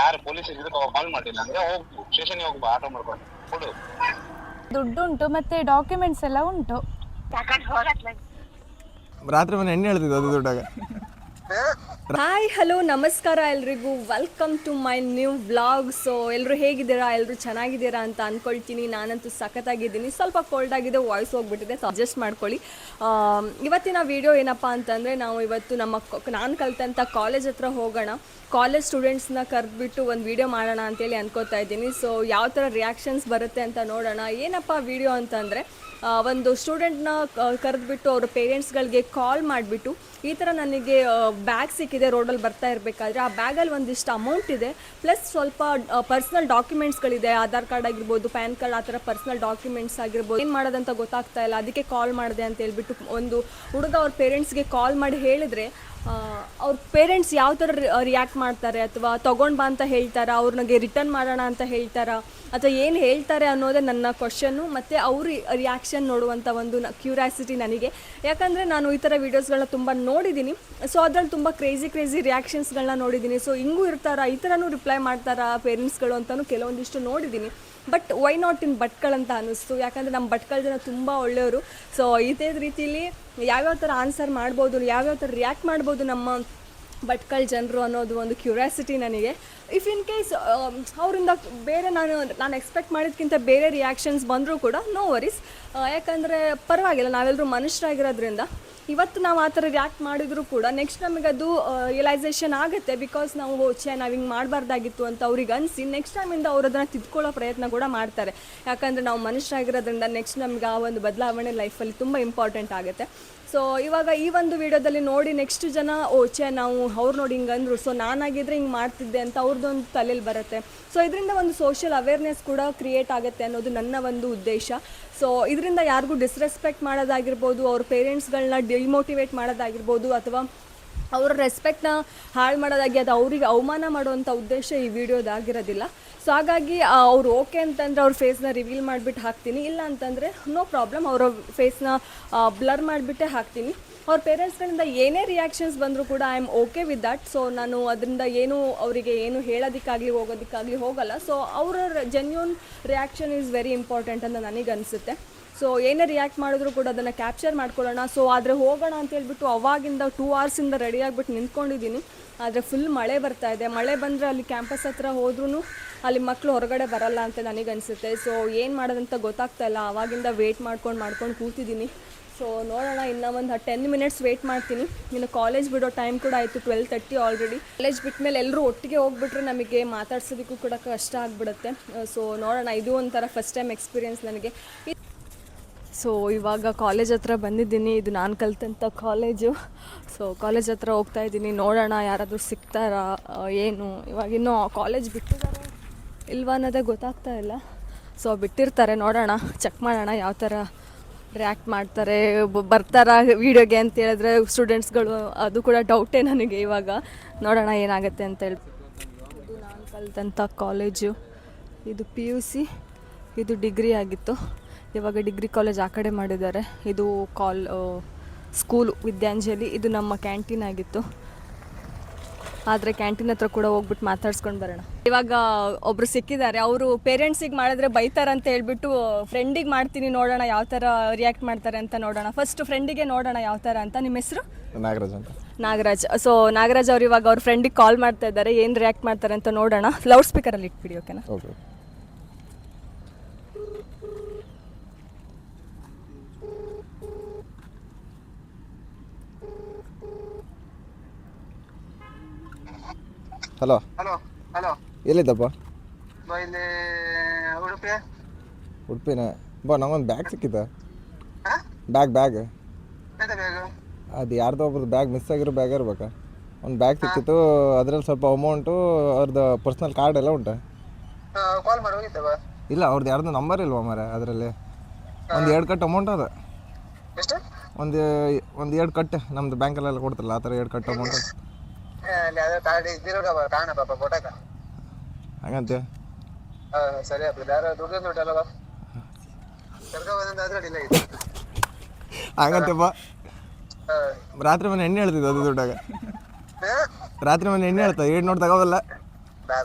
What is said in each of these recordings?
ಯಾರು ಪೊಲೀಸ್ ಇದಕ್ಕೆ ಕಾಲ್ ಮಾಡಿಲ್ಲ ಅಂದ್ರೆ ಹೋಗು ಸ್ಟೇಷನ್ಗೆ ಹೋಗ್ಬಾ ಆಟೋ ಮಾಡ್ಕೊಂಡು ಕೊಡು. ದುಡ್ಡುಂಟು ಮತ್ತೆ ಡಾಕ್ಯುಮೆಂಟ್ಸ್ ಎಲ್ಲ ಉಂಟು. ರಾತ್ರಿ ಮನೆ ಎಣ್ಣೆ ಹೇಳ್ತಿದ್ದು ಅದು ದುಡ್ಡಾಗ. ಹಾಯ್ ಹಲೋ ನಮಸ್ಕಾರ ಎಲ್ರಿಗೂ, welcome to my new vlog. So ಎಲ್ಲರೂ ಹೇಗಿದ್ದೀರಾ, ಎಲ್ಲರೂ ಚೆನ್ನಾಗಿದ್ದೀರಾ ಅಂತ ಅಂದ್ಕೊಳ್ತೀನಿ. ನಾನಂತೂ ಸಖತ್ತಾಗಿದ್ದೀನಿ. ಸ್ವಲ್ಪ ಕೋಲ್ಡ್ ಆಗಿದೆ, ವಾಯ್ಸ್ ಹೋಗ್ಬಿಟ್ಟಿದೆ, ಸೊ ಅಡ್ಜಸ್ಟ್ ಮಾಡ್ಕೊಳ್ಳಿ. ಇವತ್ತಿನ ವಿಡಿಯೋ ಏನಪ್ಪ ಅಂತಂದರೆ, ನಾವು ಇವತ್ತು ನಾನು ಕಲಿತಂಥ ಕಾಲೇಜ್ ಹತ್ರ ಹೋಗೋಣ. ಕಾಲೇಜ್ ಸ್ಟೂಡೆಂಟ್ಸ್ನ ಕರೆದ್ಬಿಟ್ಟು ಒಂದು ವೀಡಿಯೋ ಮಾಡೋಣ ಅಂತೇಳಿ ಅನ್ಕೋತಾ ಇದ್ದೀನಿ. ಸೊ ಯಾವ ಥರ ರಿಯಾಕ್ಷನ್ಸ್ ಬರುತ್ತೆ ಅಂತ ನೋಡೋಣ. ಏನಪ್ಪ ವಿಡಿಯೋ ಅಂತಂದರೆ, ಒಂದು ಸ್ಟೂಡೆಂಟ್ನ ಕರೆದ್ಬಿಟ್ಟು ಅವ್ರ ಪೇರೆಂಟ್ಸ್ಗಳಿಗೆ ಕಾಲ್ ಮಾಡಿಬಿಟ್ಟು ಈ ಥರ ನನಗೆ ಬ್ಯಾಗ್ ಸಿಕ್ಕಿದೆ ರೋಡಲ್ಲಿ ಬರ್ತಾ ಇರಬೇಕಾದ್ರೆ, ಆ ಬ್ಯಾಗಲ್ಲಿ ಒಂದಿಷ್ಟು ಅಮೌಂಟ್ ಇದೆ, ಪ್ಲಸ್ ಸ್ವಲ್ಪ ಪರ್ಸ್ನಲ್ ಡಾಕ್ಯುಮೆಂಟ್ಸ್ಗಳಿದೆ, ಆಧಾರ್ ಕಾರ್ಡ್ ಆಗಿರ್ಬೋದು, ಪ್ಯಾನ್ ಕಾರ್ಡ್, ಆ ಥರ ಪರ್ಸ್ನಲ್ ಡಾಕ್ಯುಮೆಂಟ್ಸ್ ಆಗಿರ್ಬೋದು. ಏನು ಮಾಡೋದಂತ ಗೊತ್ತಾಗ್ತಾ ಇಲ್ಲ, ಅದಕ್ಕೆ ಕಾಲ್ ಮಾಡಿದೆ ಅಂತ ಹೇಳ್ಬಿಟ್ಟು ಒಂದು ಹುಡುಗ ಅವ್ರ ಪೇರೆಂಟ್ಸ್ಗೆ ಕಾಲ್ ಮಾಡಿ ಹೇಳಿದ್ರೆ, ಅವ್ರ ಪೇರೆಂಟ್ಸ್ ಯಾವ ಥರ ರಿಯಾಕ್ಟ್ ಮಾಡ್ತಾರೆ, ಅಥವಾ ತೊಗೊಂಡು ಬಾ ಅಂತ ಹೇಳ್ತಾರಾ, ಅವ್ರನಿಗೆ ರಿಟರ್ನ್ ಮಾಡೋಣ ಅಂತ ಹೇಳ್ತಾರಾ, ಅಥವಾ ಏನು ಹೇಳ್ತಾರೆ ಅನ್ನೋದೇ ನನ್ನ ಕ್ವಶನ್ನು. ಮತ್ತು ಅವ್ರ ರಿಯಾಕ್ಷನ್ ನೋಡುವಂಥ ಒಂದು ಕ್ಯೂರಿಯಾಸಿಟಿ ನನಗೆ. ಯಾಕಂದರೆ ನಾನು ಈ ಥರ ವೀಡಿಯೋಸ್ಗಳನ್ನ ತುಂಬ ನೋಡಿದ್ದೀನಿ. ಸೊ ಅದ್ರಲ್ಲಿ ತುಂಬ ಕ್ರೇಜಿ ರಿಯಾಕ್ಷನ್ಸ್ಗಳನ್ನ ನೋಡಿದ್ದೀನಿ. ಸೊ ಹಿಂಗೂ ಇರ್ತಾರಾ, ಈ ಥರನೂ ರಿಪ್ಲೈ ಮಾಡ್ತಾರಾ ಪೇರೆಂಟ್ಸ್ಗಳು ಅಂತಲೂ ಕೆಲವೊಂದಿಷ್ಟು ನೋಡಿದ್ದೀನಿ. But why not in Bhatkal ಅಂತ ಅನ್ನಿಸ್ತು. ಯಾಕಂದರೆ ನಮ್ಮ ಭಟ್ಕಳ ಜನ ತುಂಬ ಒಳ್ಳೆಯವರು. ಸೊ ಇದೇ ರೀತಿಯಲ್ಲಿ ಯಾವ್ಯಾವ ಥರ ಆನ್ಸರ್ ಮಾಡ್ಬೋದು, ಯಾವ್ಯಾವ ಥರ ರಿಯಾಕ್ಟ್ ಮಾಡ್ಬೋದು ನಮ್ಮ ಭಟ್ಕಳ ಜನರು ಅನ್ನೋದು ಒಂದು ಕ್ಯೂರಿಯಾಸಿಟಿ ನನಗೆ. ಇಫ್ ಇನ್ ಕೇಸ್ ಅವರಿಂದ ಬೇರೆ ನಾನು ಎಕ್ಸ್ಪೆಕ್ಟ್ ಮಾಡಿದ್ಕಿಂತ ಬೇರೆ ರಿಯಾಕ್ಷನ್ಸ್ ಬಂದರೂ ಕೂಡ ನೋ ವರೀಸ್. ಯಾಕಂದರೆ ಪರವಾಗಿಲ್ಲ, ನಾವೆಲ್ಲರೂ ಮನುಷ್ಯರಾಗಿರೋದ್ರಿಂದ ಇವತ್ತು ನಾವು ಆ ಥರ ರಿಯಾಕ್ಟ್ ಮಾಡಿದರೂ ಕೂಡ ನೆಕ್ಸ್ಟ್ ನಮಗದು ರಿಯಲೈಸೇಷನ್ ಆಗುತ್ತೆ. ಬಿಕಾಸ್ ನಾವು ನಾವು ಹಿಂಗೆ ಮಾಡಬಾರ್ದಾಗಿತ್ತು ಅಂತ ಅವ್ರಿಗೆ ಅನಿಸಿ ನೆಕ್ಸ್ಟ್ ಟೈಮಿಂದ ಅವ್ರು ಅದನ್ನು ತಿದ್ಕೊಳ್ಳೋ ಪ್ರಯತ್ನ ಕೂಡ ಮಾಡ್ತಾರೆ. ಯಾಕಂದರೆ ನಾವು ಮನುಷ್ಯರಾಗಿರೋದ್ರಿಂದ ನೆಕ್ಸ್ಟ್ ನಮ್ಗೆ ಆ ಒಂದು ಬದಲಾವಣೆ ಲೈಫಲ್ಲಿ ತುಂಬ ಇಂಪಾರ್ಟೆಂಟ್ ಆಗುತ್ತೆ. ಸೊ ಇವಾಗ ಈ ಒಂದು ವಿಡಿಯೋದಲ್ಲಿ ನೋಡಿ ನೆಕ್ಸ್ಟ್ ಜನ ನಾವು ಅವ್ರು ನೋಡಿ ಹಿಂಗೆ ಅಂದರು, ಸೊ ನಾನಾಗಿದ್ದರೆ ಹಿಂಗೆ ಮಾಡ್ತಿದ್ದೆ ಅಂತ ಅವ್ರದ್ದೊಂದು ತಲೆಯಲ್ಲಿ ಬರುತ್ತೆ. ಸೊ ಇದರಿಂದ ಒಂದು ಸೋಷಿಯಲ್ ಅವೇರ್ನೆಸ್ ಕೂಡ ಕ್ರಿಯೇಟ್ ಆಗುತ್ತೆ ಅನ್ನೋದು ನನ್ನ ಒಂದು ಉದ್ದೇಶ. ಸೊ ಇದರಿಂದ ಯಾರಿಗೂ ಡಿಸ್ರೆಸ್ಪೆಕ್ಟ್ ಮಾಡೋದಾಗಿರ್ಬೋದು, ಅವ್ರ ಪೇರೆಂಟ್ಸ್ಗಳನ್ನ ಡಿಮೋಟಿವೇಟ್ ಮಾಡೋದಾಗಿರ್ಬೋದು, ಅಥವಾ ಅವರ ರೆಸ್ಪೆಕ್ಟ್ನ ಹಾಳು ಮಾಡೋದಾಗಿ ಅದು ಅವರಿಗೆ ಅವಮಾನ ಮಾಡುವಂಥ ಉದ್ದೇಶ ಈ ವಿಡಿಯೋದಾಗಿರೋದಿಲ್ಲ. ಸೊ ಹಾಗಾಗಿ ಅವ್ರು ಓಕೆ ಅಂತಂದರೆ ಅವ್ರ ಫೇಸ್ನ ರಿವೀಲ್ ಮಾಡಿಬಿಟ್ಟು ಹಾಕ್ತೀನಿ, ಇಲ್ಲ ಅಂತಂದರೆ ನೋ ಪ್ರಾಬ್ಲಮ್, ಅವರ ಫೇಸ್ನ ಬ್ಲರ್ ಮಾಡಿಬಿಟ್ಟೆ ಹಾಕ್ತೀನಿ. ಅವ್ರ ಪೇರೆಂಟ್ಸ್ಗಳಿಂದ ಏನೇ ರಿಯಾಕ್ಷನ್ಸ್ ಬಂದರೂ ಕೂಡ I am okay with that. So ನಾನು ಅದರಿಂದ ಅವರಿಗೆ ಏನು ಹೇಳೋದಕ್ಕಾಗಲಿ ಹೋಗೋದಕ್ಕಾಗಲಿ ಹೋಗಲ್ಲ. ಸೊ ಅವರ genuine reaction is very important ಅಂತ ನನಗನ್ಸುತ್ತೆ. ಸೊ ಏನೇ ರಿಯಾಕ್ಟ್ ಮಾಡಿದ್ರು ಕೂಡ ಅದನ್ನು ಕ್ಯಾಪ್ಚರ್ ಮಾಡ್ಕೊಳ್ಳೋಣ. ಸೊ ಆದರೆ ಹೋಗೋಣ ಅಂತ ಹೇಳ್ಬಿಟ್ಟು ಅವಾಗಿಂದ 2 hours ರೆಡಿ ಆಗಿಬಿಟ್ಟು ನಿಂತ್ಕೊಂಡಿದ್ದೀನಿ. ಆದರೆ ಫುಲ್ ಮಳೆ ಬರ್ತಾ ಇದೆ. ಮಳೆ ಬಂದರೆ ಅಲ್ಲಿ ಕ್ಯಾಂಪಸ್ ಹತ್ರ ಹೋದ್ರೂ ಅಲ್ಲಿ ಮಕ್ಕಳು ಹೊರಗಡೆ ಬರಲ್ಲ ಅಂತ ನನಗನ್ಸುತ್ತೆ. ಸೊ ಏನು ಮಾಡೋದಂತ ಗೊತ್ತಾಗ್ತಾ ಇಲ್ಲ. ಆವಾಗಿಂದ ವೆಯ್ಟ್ ಮಾಡ್ಕೊಂಡು ಕೂತಿದ್ದೀನಿ. ಸೊ ನೋಡೋಣ, ಇನ್ನೂ ಒಂದು 10 minutes ವೆಯ್ಟ್ ಮಾಡ್ತೀನಿ. ಇನ್ನು ಕಾಲೇಜ್ ಬಿಡೋ ಟೈಮ್ ಕೂಡ ಆಯಿತು, 12:30 ಆಲ್ರೆಡಿ. ಕಾಲೇಜ್ ಬಿಟ್ಮೇಲೆ ಎಲ್ಲರೂ ಒಟ್ಟಿಗೆ ಹೋಗ್ಬಿಟ್ರೆ ನಮಗೆ ಮಾತಾಡ್ಸೋದಕ್ಕೂ ಕೂಡ ಕಷ್ಟ ಆಗಿಬಿಡುತ್ತೆ. ಸೊ ನೋಡೋಣ, ಇದು ಒಂಥರ ಫಸ್ಟ್ ಟೈಮ್ ಎಕ್ಸ್ಪೀರಿಯೆನ್ಸ್ ನನಗೆ. ಸೊ ಇವಾಗ ಕಾಲೇಜ್ ಹತ್ರ ಬಂದಿದ್ದೀನಿ. ಇದು ನಾನು ಕಲಿತಂಥ ಕಾಲೇಜು. ಸೊ ಕಾಲೇಜ್ ಹತ್ರ ಹೋಗ್ತಾ ಇದ್ದೀನಿ. ನೋಡೋಣ ಯಾರಾದರೂ ಸಿಗ್ತಾರಾ ಏನು. ಇವಾಗ ಇನ್ನೂ ಕಾಲೇಜ್ ಬಿಟ್ಟಿದ್ದಾರೆ ಇಲ್ವಾ ಅನ್ನೋದೇ ಗೊತ್ತಾಗ್ತಾ ಇಲ್ಲ. ಸೊ ಬಿಟ್ಟಿರ್ತಾರೆ, ನೋಡೋಣ, ಚೆಕ್ ಮಾಡೋಣ ಯಾವ ಥರ ರಿಯಾಕ್ಟ್ ಮಾಡ್ತಾರೆ, ಬರ್ತಾರಾ ವೀಡಿಯೋಗೆ ಅಂತ ಹೇಳಿದ್ರೆ ಸ್ಟೂಡೆಂಟ್ಸ್ಗಳು. ಅದು ಕೂಡ ಡೌಟೇ ನನಗೆ. ಇವಾಗ ನೋಡೋಣ ಏನಾಗುತ್ತೆ ಅಂತೇಳಿ. ಇದು ನಾನು ಕಲಿತಂಥ ಕಾಲೇಜು. ಇದು PUC, ಇದು ಡಿಗ್ರಿ ಆಗಿತ್ತು. ಇವಾಗ ಡಿಗ್ರಿ ಕಾಲೇಜ್ ಆ ಕಡೆ ಮಾಡಿದ್ದಾರೆ. ಇದು ಸ್ಕೂಲು ವಿದ್ಯಾಂಜಲಿ. ಇದು ನಮ್ಮ ಕ್ಯಾಂಟೀನ್ ಆಗಿತ್ತು. ಆದರೆ ಕ್ಯಾಂಟೀನ್ ಹತ್ರ ಕೂಡ ಹೋಗ್ಬಿಟ್ಟು ಮಾತಾಡ್ಸ್ಕೊಂಡು ಬರೋಣ. ಇವಾಗ ಒಬ್ಬರು ಸಿಕ್ಕಿದ್ದಾರೆ. ಅವರು ಪೇರೆಂಟ್ಸಿಗೆ ಮಾಡಿದ್ರೆ ಬೈತಾರಂತ ಹೇಳ್ಬಿಟ್ಟು ಫ್ರೆಂಡಿಗೆ ಮಾಡ್ತೀನಿ, ನೋಡೋಣ ಯಾವ ಥರ ರಿಯಾಕ್ಟ್ ಮಾಡ್ತಾರೆ ಅಂತ ನೋಡೋಣ. ಫಸ್ಟ್ ಫ್ರೆಂಡಿಗೆ ನೋಡೋಣ ಯಾವ ಥರ ಅಂತ. ನಿಮ್ಮ ಹೆಸರು? ನಾಗರಾಜ್ ಅಂತ. ನಾಗರಾಜ್. ಸೊ ನಾಗರಾಜ್ ಅವ್ರು ಇವಾಗ ಅವ್ರ ಫ್ರೆಂಡಿಗೆ ಕಾಲ್ ಮಾಡ್ತಾ ಇದ್ದಾರೆ. ಏನು ರಿಯಾಕ್ಟ್ ಮಾಡ್ತಾರೆ ಅಂತ ನೋಡೋಣ. ಲೌಡ್ ಸ್ಪೀಕರಲ್ಲಿ ಇಟ್ಬಿಡಿ, ಓಕೆನಾ? ಓಕೆ. ಹಲೋ ಹಲೋ ಹಲೋ, ಎಲ್ಲಿದ್ದಪ್ಪ? ಇಲ್ಲಿ ಉಡುಪಿ. ಉಡುಪಿನ ಬಾ, ನಂಗೊಂದು ಬ್ಯಾಗ್ ಸಿಕ್ಕಿದ್ದ. ಬ್ಯಾಗ್ ಅದು ಯಾರ್ದೋ ಒಬ್ರದ್ದು ಬ್ಯಾಗ್ ಮಿಸ್ ಆಗಿರೋ ಬ್ಯಾಗ್ ಇರ್ಬೇಕಾ. ಒಂದು ಬ್ಯಾಗ್ ಸಿಕ್ಕಿತ್ತು, ಅದರಲ್ಲಿ ಸ್ವಲ್ಪ ಅಮೌಂಟು, ಅವ್ರದ್ದು ಪರ್ಸ್ನಲ್ ಕಾರ್ಡ್ ಎಲ್ಲ ಉಂಟು. ಕಾಲ್ ಮಾಡಿ ಹೋಗಿದ್ದವ? ಇಲ್ಲ, ಅವ್ರದ್ದು ಯಾರ್ದು ನಂಬರ್ ಇಲ್ವಾ ಮರ ಅದರಲ್ಲಿ. ಒಂದು 2 ಕಟ್ ಅಮೌಂಟ್ ಅದ. ಎಷ್ಟು? ಒಂದು 2 ಕಟ್ ನಮ್ದು ಬ್ಯಾಂಕಲ್ಲೆಲ್ಲ ಕೊಡ್ತಲ್ಲ, ಆ ಥರ 2 ಕಟ್ ಅಮೌಂಟ್. ಹಂಗಂತೆ. ಸರಿ ಹಂಗಂತೆಪ್ಪ. ರಾತ್ರಿ ಮನೆ ಎಣ್ಣೆ ಹೇಳ್ತಿದ್ದು ಅದು ದುಡ್ಡಾಗ. ರಾತ್ರಿ ಮನೆ ಎಣ್ಣೆ ಹೇಳ್ತಾ 7 ನೋಟ್ ತಗೋವಲ್ಲ.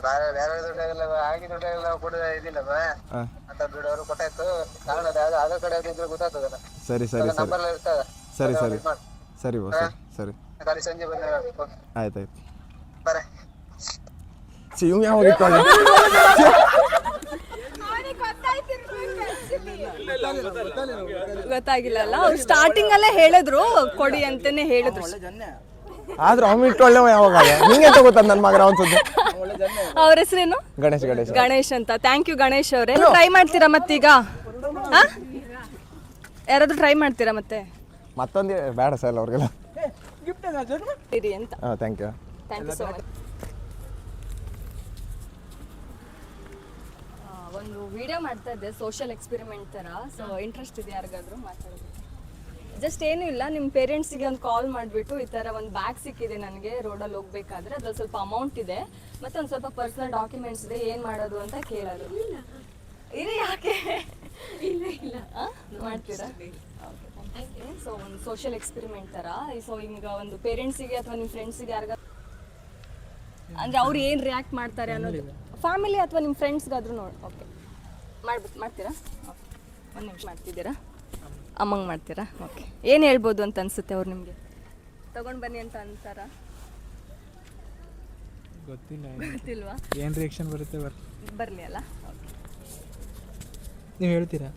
ಬೇರೆ ದುಡ್ಡಾಗೆಲ್ಲ ಆಗಿ ದುಡ್ಡಾಗೆಲ್ಲ ಕೊಡೋದು ಇದಿಲ್ಲಮ್ಮ. ಹಾಂ ಅಂತ ದುಡ್ಡು ಅವರು ಕೊಟ್ಟಾಯ್ತು. ಕಾರಣ ಅದ್ರ ಕಡೆ ಇದ್ರೆ ಗೊತ್ತಾಗ್ತದಲ್ಲ. ಸರಿ ಸರಿ ಸರಿ ನಂಬರ್ ಇರ್ತದ. ಸರಿ ಸರಿ ಸರಿ ಬಾ ಸರಿ ಸರಿ ಖಾಲಿ ಸಂಜೆ ಬಂದ ಆಯ್ತು ಆಯ್ತು. ಬರೇ ಇವ್ ಯಾವಾಗ ಇಟ್ಕೊಂಡೆ? ಗೊತ್ತಾಗಿಲ್ಲ ಅಲ್ಲ, ಅವ್ರು ಸ್ಟಾರ್ಟಿಂಗ್ ಅಲ್ಲೇ ಹೇಳಿದ್ರು ಕೊಡಿ ಅಂತಾನೆ ಹೇಳಿದ್ರು. ಆದ್ರೆ ಅವ್ನು ಇಟ್ಕೊಳ್ಳೆ ಯಾವಾಗ ನಿಂಗೆ ಅಂತ ಗೊತ್ತದ ನನ್ನ ಮಗನ ಅನ್ಸುತ್ತೆ. ಅವ್ರ ಹೆಸರೇನು? ಗಣೇಶ್ ಗಣೇಶ್ ಗಣೇಶ್ ಅಂತ. ಥ್ಯಾಂಕ್ ಯು ಗಣೇಶ್ ಅವರೇ. ಟ್ರೈ ಮಾಡ್ತೀರಾ ಮತ್ತೀಗ? ಯಾರಾದ್ರೂ ಟ್ರೈ ಮಾಡ್ತೀರಾ ಮತ್ತೆ? ಮತ್ತೊಂದು ಬೇಡ ಸರ್ ಅವ್ರಿಗೆಲ್ಲ ಇರಿ ಅಂತ. ಹಾಂ thank you. Thank you so much. ಒಂದು ವಿಡಿಯೋ ಮಾಡ್ತಾ ಇದ್ದೆ ಸೋಷಿಯಲ್ ಎಕ್ಸ್ಪೆರಿಮೆಂಟ್ ಥರ. ಸೊ ಇಂಟ್ರೆಸ್ಟ್ ಇದೆ ಯಾರಿಗಾದ್ರೂ ಮಾತಾಡೋದು? ಜಸ್ಟ್ ಏನೂ ಇಲ್ಲ, ನಿಮ್ಮ ಪೇರೆಂಟ್ಸಿಗೆ ಒಂದು ಕಾಲ್ ಮಾಡಿಬಿಟ್ಟು ಈ ಥರ ಒಂದು ಬ್ಯಾಗ್ ಸಿಕ್ಕಿದೆ ನನಗೆ ರೋಡಲ್ಲಿ ಹೋಗ್ಬೇಕಾದ್ರೆ, ಅದ್ರಲ್ಲಿ ಸ್ವಲ್ಪ ಅಮೌಂಟ್ ಇದೆ ಮತ್ತು ಒಂದು ಸ್ವಲ್ಪ ಪರ್ಸನಲ್ ಡಾಕ್ಯುಮೆಂಟ್ಸ್ ಇದೆ, ಏನು ಮಾಡೋದು ಅಂತ ಕೇಳೋದು. ಇರಿ ಯಾಕೆ ಇಲ್ಲ ಇಲ್ಲ ಮಾಡ್ತೀರಾ? ಓಕೆ. ಸೊ ಒಂದು ಸೋಷಿಯಲ್ ಎಕ್ಸ್ಪೆರಿಮೆಂಟ್ ಥರ. ಸೊ ಈಗ ಒಂದು ಪೇರೆಂಟ್ಸಿಗೆ ಅಥವಾ ನಿಮ್ಮ ಫ್ರೆಂಡ್ಸಿಗೆ ಯಾರಿಗಾದ್ರು ಅಂದರೆ ಅವ್ರು ಏನು ರಿಯಾಕ್ಟ್ ಮಾಡ್ತಾರೆ ಅನ್ನೋದು, ಫ್ಯಾಮಿಲಿ ಅಥವಾ ನಿಮ್ಮ ಫ್ರೆಂಡ್ಸ್ಗಾದ್ರೂ ನೋಡಿ. ಓಕೆ ಮಾಡ್ತೀರಾ? ಓಕೆ, ಒಂದು ನಿಮಿಷ ಮಾಡ್ತಿದ್ದೀರಾ? ಅಮ್ಮಂಗೆ ಮಾಡ್ತೀರಾ? ಓಕೆ. ಏನು ಹೇಳ್ಬೋದು ಅಂತ ಅನಿಸುತ್ತೆ ಅವ್ರು ನಿಮಗೆ? ತೊಗೊಂಡು ಬನ್ನಿ ಅಂತ ಅಂತಾರ? ಗೊತ್ತಿಲ್ವಾ? ಏನು ರಿಯಾಕ್ಷನ್ ಬರುತ್ತೆ ಬರಲಿ ಅಲ್ಲ. ಓಕೆ, ನೀವು ಹೇಳ್ತೀರಾ?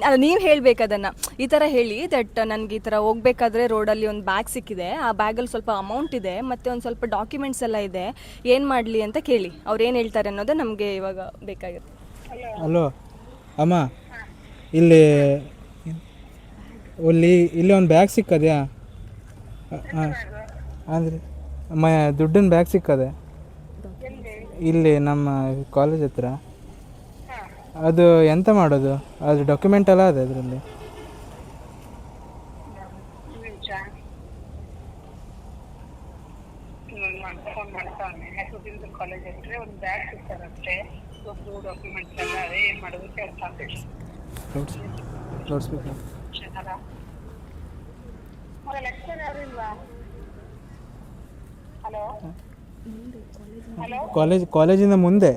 ಅಲ್ಲ, ನೀವು ಹೇಳ್ಬೇಕು ಅದನ್ನು. ಈ ಥರ ಹೇಳಿ ದಟ್ ನನಗೆ ಈ ಥರ ಹೋಗ್ಬೇಕಾದ್ರೆ ರೋಡಲ್ಲಿ ಒಂದು ಬ್ಯಾಗ್ ಸಿಕ್ಕಿದೆ, ಆ ಬ್ಯಾಗಲ್ಲಿ ಸ್ವಲ್ಪ ಅಮೌಂಟ್ ಇದೆ ಮತ್ತು ಒಂದು ಸ್ವಲ್ಪ ಡಾಕ್ಯುಮೆಂಟ್ಸ್ ಎಲ್ಲ ಇದೆ, ಏನು ಮಾಡಲಿ ಅಂತ ಕೇಳಿ. ಅವ್ರು ಏನು ಹೇಳ್ತಾರೆ ಅನ್ನೋದು ನಮಗೆ ಇವಾಗ ಬೇಕಾಗುತ್ತೆ. ಹಲೋ ಅಮ್ಮ, ಇಲ್ಲಿ ಒಂದು ಬ್ಯಾಗ್ ಸಿಕ್ಕದ್ಯಾ? ಹಾಂ, ಅಂದರೆ ದುಡ್ಡಿನ ಬ್ಯಾಗ್ ಸಿಕ್ಕದೆ ಇಲ್ಲಿ ನಮ್ಮ ಕಾಲೇಜ್ ಹತ್ರ. ಅದು ಎಂತ ಮಾಡೋದು? ಅದು ಡಾಕ್ಯುಮೆಂಟ್ ಎಲ್ಲ ಅದೇ ಅದರಲ್ಲಿ. ಕಾಲೇಜ್ ಹತ್ರ ಒಂದು ಬ್ಯಾಗ್ ಸಿಗ್ತಾರಂತೆ, ಡಾಕ್ಯುಮೆಂಟ್ಸ್ ಎಲ್ಲ ಅದೇ ಏನು ಮಾಡೋದು ಕೆಲಸ ಆಗ್ತದೆ. Loud speaker. ಹಲೋ ಕಾಲೇಜಿಂದ ಮುಂದೆ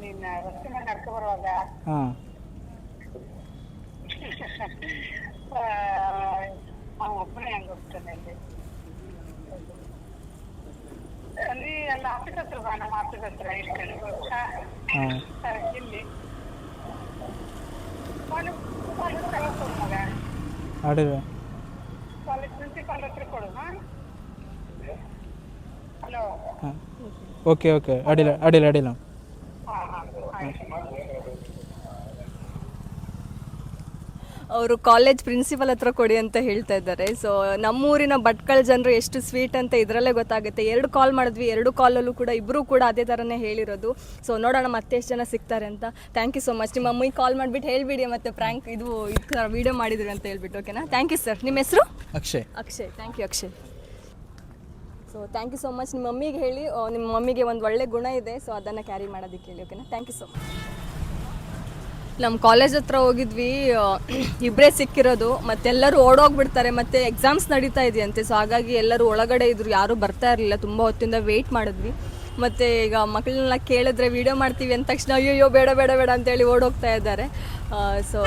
ನೀನು ರಸ್ತೆ ಮೇಲೆ ನಡ್ಕೊ ಬರುವಾಗ ಹಾಂ ಒಬ್ಬನೇ ಹಂಗೆ ಹೋಗ್ತಾನೆ ಅಲ್ಲಿ ಎಲ್ಲ ಆಫೀಸ್ ಹತ್ರ ಬಾ, ನಮ್ಮ ಆಫೀಸ್ ಹತ್ರ ಇಟ್ಕೊಂಡು ಇಲ್ಲಿ ಮಗ ಆಡಿಲ್ಲ. ಕಾಲೇಜ್ ಪ್ರಿನ್ಸಿಪಾಲ್ ಹತ್ರ ಕೊಡು. ಹಲೋ ಹಾಂ, ಓಕೆ ಅಡಿಲ್ಲ. ಅವರು ಕಾಲೇಜ್ ಪ್ರಿನ್ಸಿಪಲ್ ಹತ್ರ ಕೊಡಿ ಅಂತ ಹೇಳ್ತಾ ಇದ್ದಾರೆ. ಸೊ ನಮ್ಮೂರಿನ ಭಟ್ಕಳ ಜನರು ಎಷ್ಟು ಸ್ವೀಟ್ ಅಂತ ಇದರಲ್ಲೇ ಗೊತ್ತಾಗುತ್ತೆ. 2 ಕಾಲ್ ಮಾಡಿದ್ವಿ, 2 ಕಾಲಲ್ಲೂ ಕೂಡ ಇಬ್ಬರು ಕೂಡ ಅದೇ ಥರನೇ ಹೇಳಿರೋದು. ಸೊ ನೋಡೋಣ ಮತ್ತೆ ಎಷ್ಟು ಜನ ಸಿಗ್ತಾರೆ ಅಂತ. Thank you so much. ನಿಮ್ಮ ಅಮ್ಮಿಗೆ ಕಾಲ್ ಮಾಡಿಬಿಟ್ಟು ಹೇಳ್ಬಿಡಿ ಮತ್ತೆ ಪ್ರ್ಯಾಂಕ್ ಇದು ಈ ಥರ ವೀಡಿಯೋ ಮಾಡಿದ್ರಿ ಅಂತ ಹೇಳ್ಬಿಟ್ಟು. ಓಕೆನಾ? Thank you sir. ನಿಮ್ಮ ಹೆಸರು? Akshay. Thank you Akshay. So thank you so much. ನಿಮ್ಮ ಮಮ್ಮಿಗೆ ಹೇಳಿ, ನಿಮ್ಮ ಮಮ್ಮಿಗೆ ಒಂದು ಒಳ್ಳೆ ಗುಣ ಇದೆ, ಸೊ ಅದನ್ನು ಕ್ಯಾರಿ ಮಾಡೋದಕ್ಕೆ ಹೇಳಿ. ಓಕೆನಾ? Thank you so much. ನಮ್ಮ ಕಾಲೇಜ್ ಹತ್ರ ಹೋಗಿದ್ವಿ, ಇಬ್ಬರೇ ಸಿಕ್ಕಿರೋದು. ಮತ್ತೆಲ್ಲರೂ ಓಡೋಗ್ಬಿಡ್ತಾರೆ, ಮತ್ತು ಎಕ್ಸಾಮ್ಸ್ ನಡೀತಾ ಇದೆಯಂತೆ. ಸೊ ಹಾಗಾಗಿ ಎಲ್ಲರೂ ಒಳಗಡೆ ಇದ್ರು, ಯಾರೂ ಬರ್ತಾ ಇರಲಿಲ್ಲ. ತುಂಬ ಹೊತ್ತಿಂದ ವೆಯ್ಟ್ ಮಾಡಿದ್ವಿ. ಮತ್ತು ಈಗ ಮಕ್ಕಳನ್ನ ಕೇಳಿದ್ರೆ ವೀಡಿಯೋ ಮಾಡ್ತೀವಿ ಅಂದ ತಕ್ಷಣ ಅಯ್ಯೋ ಬೇಡ ಬೇಡ ಬೇಡ ಅಂತೇಳಿ ಓಡೋಗ್ತಾ ಇದ್ದಾರೆ. ಸೊ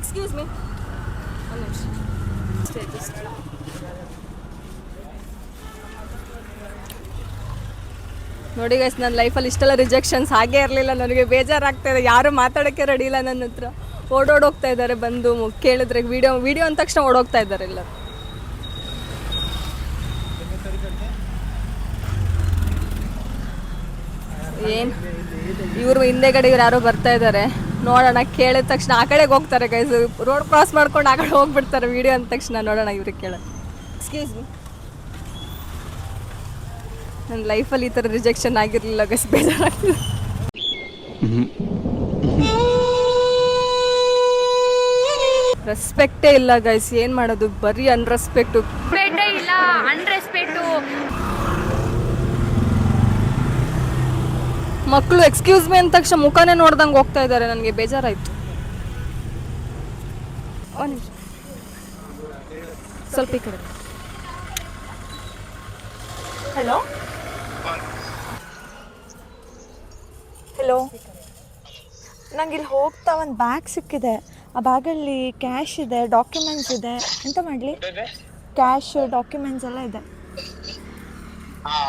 ಎಕ್ಸ್ಕ್ಯೂಸ್ ಮೀ, ಒಂದು ನಿಮಿಷ. ನೋಡಿ ಗೈಸ್, ನನ್ನ ಲೈಫಲ್ಲಿ ಇಷ್ಟೆಲ್ಲ ರಿಜೆಕ್ಷನ್ಸ್ ಹಾಗೇ ಇರಲಿಲ್ಲ. ನನಗೆ ಬೇಜಾರಾಗ್ತಾಯಿದೆ. ಯಾರು ಮಾತಾಡೋಕ್ಕೆ ರೆಡಿ ಇಲ್ಲ ನನ್ನ ಹತ್ರ. ಓಡೋಗ್ತಾ ಇದ್ದಾರೆ, ಬಂದು ಕೇಳಿದ್ರೆ ವಿಡಿಯೋ ಅಂದ ತಕ್ಷಣ ಓಡೋಗ್ತಾ ಇದ್ದಾರೆ ಎಲ್ಲರೂ. ಏನು ಇವರು ಹಿಂದೆಗಡೆ ಇವ್ರು ಯಾರೋ ಬರ್ತಾ ಇದ್ದಾರೆ, ನೋಡೋಣ. ಕೇಳಿದ ತಕ್ಷಣ ಆ ಕಡೆಗೆ ಹೋಗ್ತಾರೆ ಗೈಸ್, ರೋಡ್ ಕ್ರಾಸ್ ಮಾಡ್ಕೊಂಡು ಆ ಕಡೆ ಹೋಗ್ಬಿಡ್ತಾರೆ ವಿಡಿಯೋ ಅಂದ ತಕ್ಷಣ. ನೋಡೋಣ ಇವ್ರಿಗೆ ಕೇಳೋಣ. ಎಕ್ಸ್ಕ್ಯೂಸ್ ಮೀ, ನನ್ನ ಲೈಫಲ್ಲಿ ಈ ಥರ ರಿಜೆಕ್ಷನ್ ಆಗಿರಲಿಲ್ಲ ಗೈಸ್, ಬೇಜಾರಾಗ್ತದೆ. ರೆಸ್ಪೆಕ್ಟೇ ಇಲ್ಲ ಗೈಸ್, ಏನು ಮಾಡೋದು? ಬರೀ ಅನ್ರೆಸ್ಪೆಕ್ಟು ಇಲ್ಲ, ಅನ್ರೆಸ್ಪೆಕ್ಟು. ಮಕ್ಕಳು ಎಕ್ಸ್ಕ್ಯೂಸ್ ಮೀ ಅಂದ ತಕ್ಷಣ ಮುಖನೇ ನೋಡ್ದಂಗೆ ಹೋಗ್ತಾ ಇದ್ದಾರೆ. ನನಗೆ ಬೇಜಾರಾಯಿತು. ಒಂದು ನಿಮಿಷ, ಸ್ವಲ್ಪ ಈ ಕಡೆ. ಹಲೋ ಹಲೋ, ನಂಗೆ ಇಲ್ಲಿ ಹೋಗ್ತಾ ಒಂದು ಬ್ಯಾಗ್ ಸಿಕ್ಕಿದೆ. ಆ ಬ್ಯಾಗಲ್ಲಿ ಕ್ಯಾಶ್ ಇದೆ, ಡಾಕ್ಯುಮೆಂಟ್ಸ್ ಇದೆ. ಎಂತ ಮಾಡಲಿ? ಕ್ಯಾಶ್, ಡಾಕ್ಯುಮೆಂಟ್ಸ್ ಎಲ್ಲ ಇದೆ.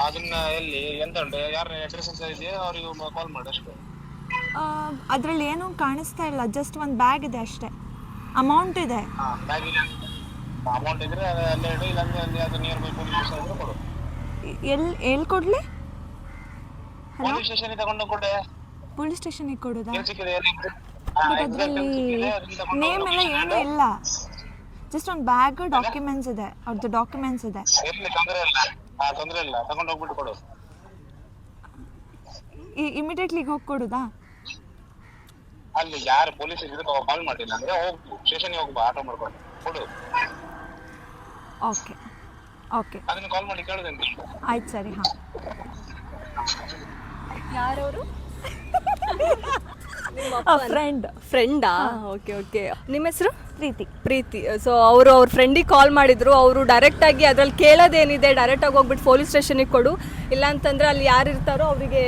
ಅದನ್ನ ಎಲ್ಲಿ ಎಂತ ಉಂಟು, ಯಾರ ಅಡ್ರೆಸ್ ಅಂತ ಇದೆಯಾ ಅವ್ರಿಗೆ ಕಾಲ್ ಮಾಡಿ ಅಷ್ಟೇ. ಅದರಲ್ಲಿ ಏನೂ ಕಾಣಿಸ್ತಾ ಇಲ್ಲ, ಜಸ್ಟ್ ಒಂದು ಬ್ಯಾಗ್ ಇದೆ ಅಷ್ಟೇ. ಅಮೌಂಟ್ ಇದೆ. ಬ್ಯಾಗಿನ ಅಮೌಂಟ್ ಇದ್ರೆ ಅಲ್ಲೇ ಇಡು, ಇಲ್ಲಾಂದ್ರೆ ಅಲ್ಲಿ ಅದು ನಿಯರ್ ಬೈ ಪೊಲೀಸ್ ಸ್ಟೇಷನ್ ಇದ್ರೆ ಕೊಡು. ಎಲ್ಲಿ ಕೊಡಲಿ? ಪೊಲೀಸ್ ಸ್ಟೇಷನ್ ತಗೊಂಡು ಕೊಡೆ. ಪೊಲೀಸ್ ಸ್ಟೇಷನಿಗೆ ಕೊಡೋದಾ? ಎಲ್ಲಿ ಸಿಕ್ಕಿದೆ ಎಲ್ಲಿ? ಬಟ್ ಅದರಲ್ಲಿ ನೇಮ್ ಎಲ್ಲ ಏನೂ ಇಲ್ಲ, ಜಸ್ಟ್ ಒಂದು ಬ್ಯಾಗ್, ಡಾಕ್ಯುಮೆಂಟ್ಸ್ ಇದೆ, ಅವ್ರದ್ದು ಡಾಕ್ಯುಮೆಂಟ್ಸ್ ಇದೆ. ಎಲ್ಲಿ ತೊಂದರೆ ಇಲ್ಲ, ತೊಂದರೆ ಇಲ್ಲ, ತಗೊಂಡು ಹೋಗ್ಬಿಟ್ಟು ಕೊಡು. ಇಮಿಡಿಯೇಟ್ಲಿ ಹೋಗಿ ಕೊಡೋದಾ? ಅಲ್ಲಿ ಯಾರು ಪೊಲೀಸ್ ಇದ್ರೆ ಕಾಲ್ ಮಾಡಿಲ್ಲ ಅಂದ್ರೆ ಹೋಗು, ಸ್ಟೇಷನ್ಗೆ ಹೋಗ್ಬಾ, ಆಟೋ ಮಾಡ್ಕೊಂಡು ಕೊಡು. ಓಕೆ ಓಕೆ, ಅದನ್ನ ಕಾಲ್ ಮಾಡಿ ಕೇಳೋದಂತೆ. ಆಯ್ತು ಸರಿ. ಹಾಂ, ಯಾರವರು? ಫ್ರೆಂಡಾ? Okay okay. ನಿಮ್ಮ ಹೆಸರು? ಪ್ರೀತಿ. ಸೊ ಅವ್ರ ಫ್ರೆಂಡಿಗೆ ಕಾಲ್ ಮಾಡಿದ್ರು. ಅವರು ಡೈರೆಕ್ಟಾಗಿ ಅದ್ರಲ್ಲಿ ಕೇಳೋದೇನಿದೆ, ಡೈರೆಕ್ಟಾಗಿ ಹೋಗ್ಬಿಟ್ಟು ಪೊಲೀಸ್ ಸ್ಟೇಷನಿಗೆ ಕೊಡು, ಇಲ್ಲ ಅಂತಂದ್ರೆ ಅಲ್ಲಿ ಯಾರು ಇರ್ತಾರೋ ಅವರಿಗೆ